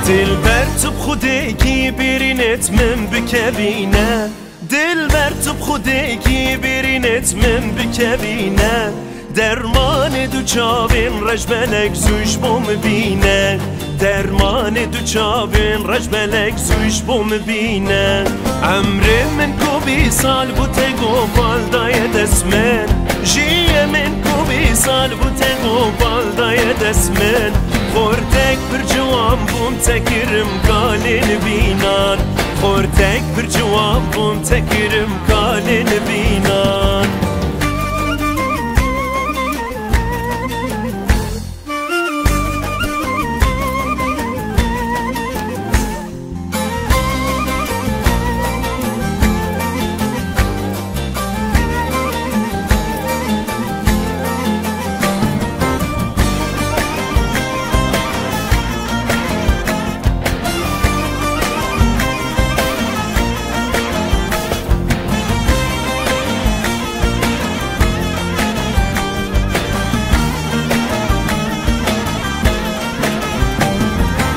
دلبر تو بخودگی برینت من بکبینه، دلبر تو بخودگی برینت من بکبینه، درمان دو چاوین رجملک زوش بوم بینه، درمان دو چاوین رجملک زوش بوم بینه. عمر من کو 20 سال بوده گوپال دای دست من، جیه من کو 20 سال بوده گوپال دای دست من، خورتک پر جوان بوم تکرم کالین بینان، خورتک پر جوان بوم تکرم کالین بینان.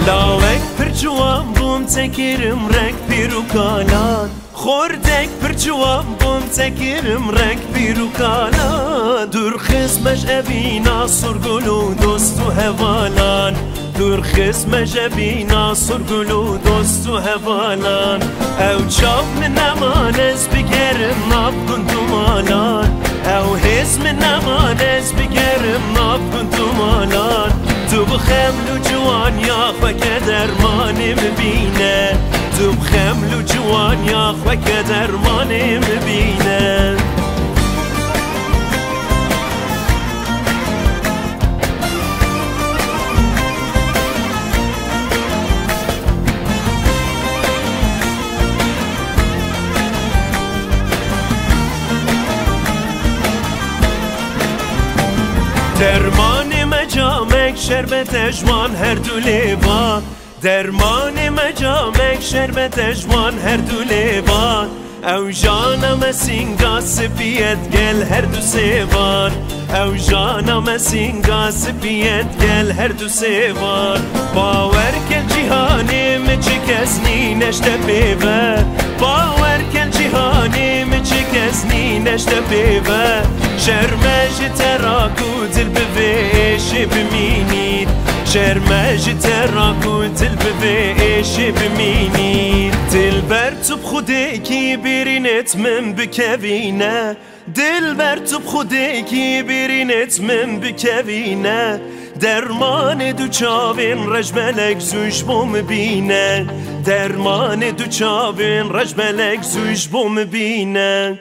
لاوک پر جوان بوم تکرم رک پیرو کالان، خوردک پر جوان بوم تکرم رک پیرو کالان، دور خسمش ابینا سرگلو دوست و هوالان، دور خسمش ابینا سرگلو دوست و هوالان. او چاپ من نمانز بگرم ناب کنتو مالان، او حس من نمانز بگرم ناب کنتو مالان، تو بخملو جوان یا خوکه درمانی مبینه، تو بخملو جوان یا خوکه درمانی مبینه. درمان مجامک شربت اجوان هر دو لیوان، درمان مجامک شربت اجوان هر دو لیوان، او جانم سینگا سپیت گل هر دو سیوان، او جانم سینگا سپیت گل هر دو سیوان. باور کل جهانی مچه کس نی نشته بیوه، باور کل جهانی مچه کس نی نشته بیوه، شرمج تراکو دل بویش بمینید، شرمج تراکو دل بویش بمینید. دلبر تو بخودگی برینت من بکوینه، دلبر تو بخودگی برینت من بکوینه، درمان دو چاوین رجملک زوش بوم بینه، درمان دو چاوین رجملک زوش بوم بینه.